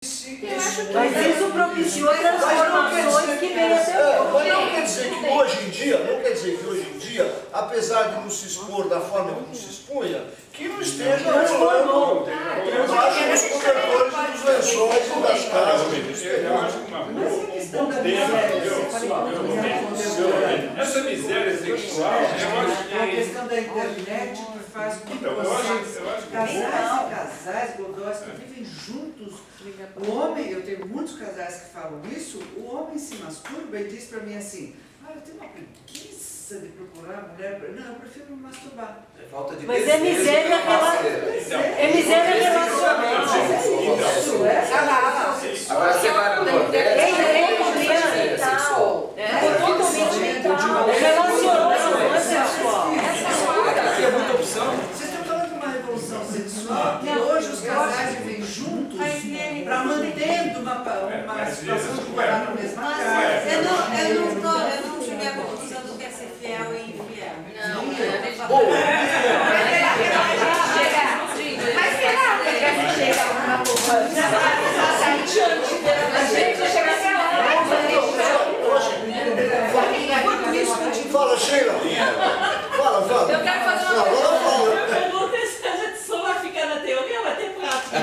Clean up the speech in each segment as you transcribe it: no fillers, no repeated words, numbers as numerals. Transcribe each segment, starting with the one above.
Mas isso propiciou transformações que veio até hoje. Mas não quer dizer que hoje em dia, apesar de não se expor da forma como se expunha, que não esteja rolando debaixo dos cobertores dos lençóis e das casas. Eu acho que uma boa essa miséria sexual, eu acho que a questão da internet que faz com que casais godós que vivem juntos. O homem, eu tenho muitos casais que falam isso, o homem se masturba e diz para mim assim, eu tenho uma preguiça de procurar a mulher, não, eu prefiro me masturbar. Falta de Mas é miséria relacional. É miséria relacional. Agora você vai no bordel, É totalmente mental. É relacional, não é sexual. aqui é muita opção. Vocês estão falando de uma revolução sexual que hoje os casais vivem juntos para mantendo uma situação de morar na mesma casa. Eu não tive a conclusão do que é ser fiel e infiel. Não, Mas será que chega uma coisa? Fala, Sheila. Fala. eu quero fazer uma Fala. Eu pergunto se a gente só vai ficar na teoria ou vai ter prática.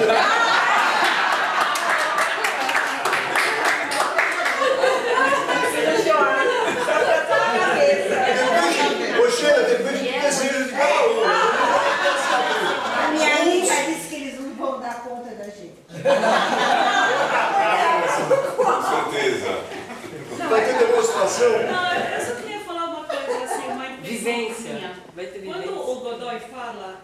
Ô, Sheila, depende do desejo de cada um. A minha amiga disse que eles não vão dar conta da gente. Com certeza. Vai ter demonstração? Não, eu só queria falar uma coisa assim, uma Vivência. minha. Vai ter Quando vivência. o Godoy fala,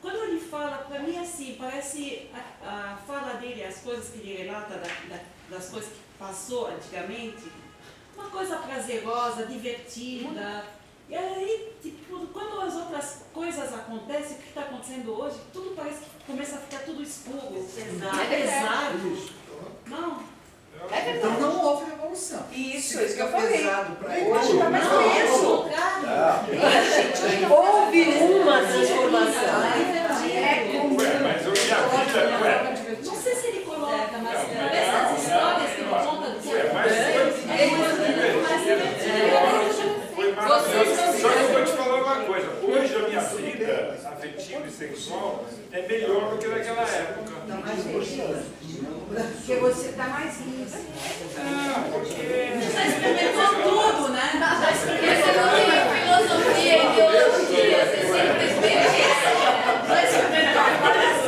quando ele fala, para mim assim, parece a fala dele, as coisas que ele relata das coisas que passou antigamente, uma coisa prazerosa, divertida. E aí, tipo, quando as outras coisas acontecem, o que está acontecendo hoje, tudo parece que começa a ficar tudo escuro, pesado. Não? Então não houve revolução. Isso que eu Fica falei. pesado para Hoje eles. está mais Não, ao tenso. contrário. Houve uma transformação. mas eu ia Não sei se ele coloca, mas essas histórias que ele conta dos foi maravilhoso. Só que eu vou te falar uma coisa. Hoje a minha vida afetiva e sexual é melhor do que naquela época. Porque você está mais liso. Já experimentou tudo, né? Já experimentou Filosofia, ideologia, você simplesmente já experimentou várias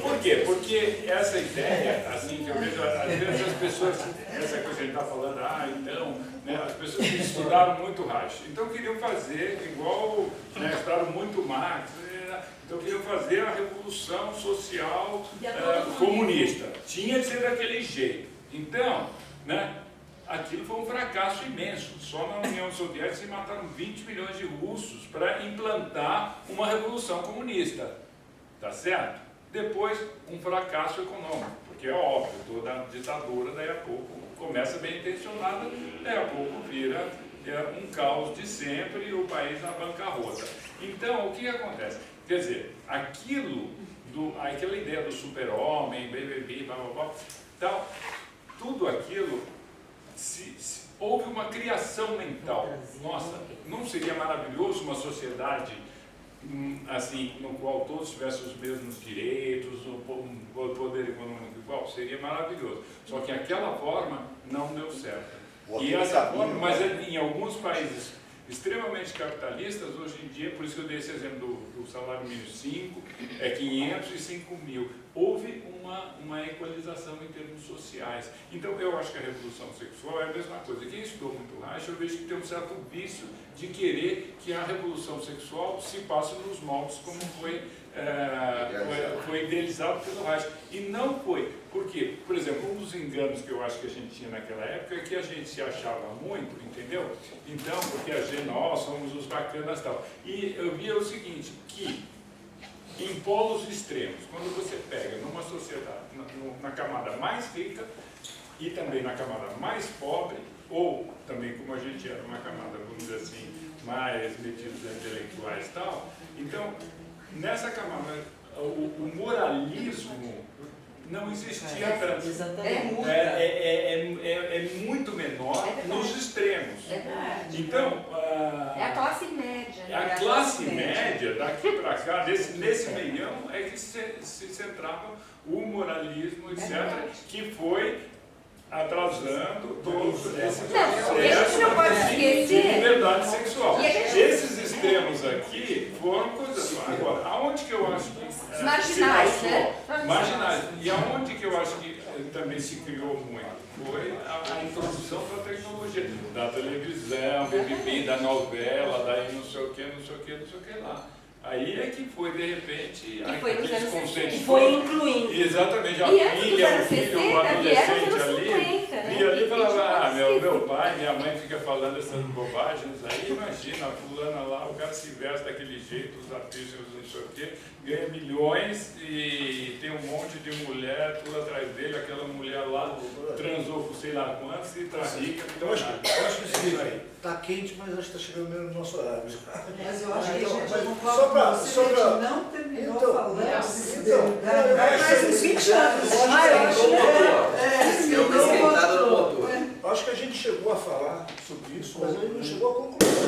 Por quê? Porque essa ideia, assim, que eu vejo, às vezes as pessoas, essa coisa que a gente está falando, então, né, as pessoas que estudaram muito Reich, então queriam fazer igual, né, estudaram muito Marx, então queriam fazer a revolução social comunista. Tinha de ser daquele jeito. Então, né, aquilo foi um fracasso imenso. Só na União Soviética se mataram 20 milhões de russos para implantar uma revolução comunista. Tá certo? Depois, um fracasso econômico, porque é óbvio, toda ditadura, daí a pouco, começa bem intencionada, daí a pouco vira um caos de sempre e o país na bancarrota. Então, o que acontece? Quer dizer, aquela ideia do super-homem, blá, blá, blá, tal, tudo aquilo, houve uma criação mental. Nossa, não seria maravilhoso uma sociedade assim, no qual todos tivessem os mesmos direitos, o poder econômico igual? Seria maravilhoso. Só que aquela forma não deu certo. E essa forma, mas em alguns países extremamente capitalistas, hoje em dia, por isso que eu dei esse exemplo do salário mínimo 5, 500 e 5 mil. Houve uma equalização em termos sociais. Então, eu acho que a revolução sexual é a mesma coisa. Quem estudou muito Reich, eu vejo que tem um certo vício de querer que a revolução sexual se passe nos moldes como foi idealizado pelo Reich. E não foi. Por quê? Por exemplo, um dos enganos que eu acho que a gente tinha naquela época é que a gente se achava muito, entendeu? Então, porque nós somos os bacanas e tal. E eu via o seguinte, que em polos extremos, quando você pega numa sociedade, na camada mais rica e também na camada mais pobre, ou também como a gente era uma camada, vamos dizer assim, mais metidos intelectuais e tal, então, nessa camada, o moralismo não existia transição. Exatamente. É muito menor nos extremos. Então, É a classe média. a classe média, daqui para cá, nesse meião, é que se centrava o moralismo, etc., que foi atrasando todo esse processo de liberdade sexual. Esses extremos aqui foram coisas. Agora, aonde que eu acho que marginais, se passou? Marginais. E aonde que eu acho que também se criou muito? Foi a introdução da tecnologia, da televisão, da novela, daí não sei o que, não sei o que, não sei o que lá. Aí é que foi, de repente, aqueles conceitos. E foi incluindo. Exatamente, a E antes filha, dos o filho, o anos 60, adolescente vieram os anos ali, 50, né? e ali falava, meu pai, minha mãe fica falando essas bobagens, aí imagina, a fulana lá, o cara se veste daquele jeito, os artistas, não sei o quê, ganha milhões e tem um monte de mulher tudo atrás dele, aquela mulher lá transou com sei lá quantos e tá rica, Eu acho que está quente, mas acho que está chegando mesmo no nosso horário. Mas eu acho que a gente Mas concorda com você, a gente não terminou falando de fidelidade. Mais uns 20 anos. Eu tô sentado no motor. Acho que a gente chegou a falar sobre isso, mas a gente não chegou a conclusão.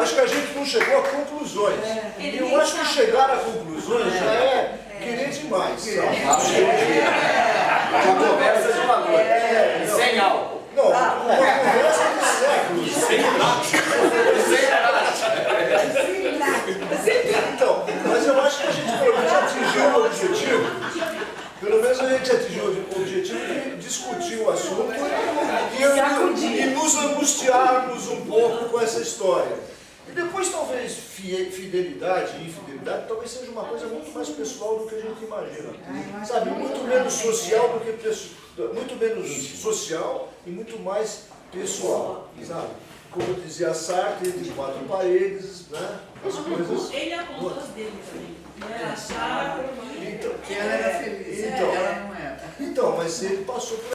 Acho que a gente não chegou a conclusões. E eu acho que chegar a conclusões já é querer demais, sabe? Uma conversa de uma noite. Sem álcool. Não, uma conversa de séculos. Então, mas eu acho que a gente pelo menos atingiu o objetivo. Pelo menos a gente atingiu o objetivo de discutir o assunto e nos angustiarmos um pouco com essa história. E depois talvez fidelidade e infidelidade talvez seja uma coisa muito mais pessoal do que a gente imagina. Sabe, muito menos social do que muito menos social e muito mais pessoal, sabe? Como dizia Sartre, entre quatro paredes, né? As coisas. Ele apontou as dele também. Ele achava Então, Que ela era feliz, então, ela não era. então, mas ele passou por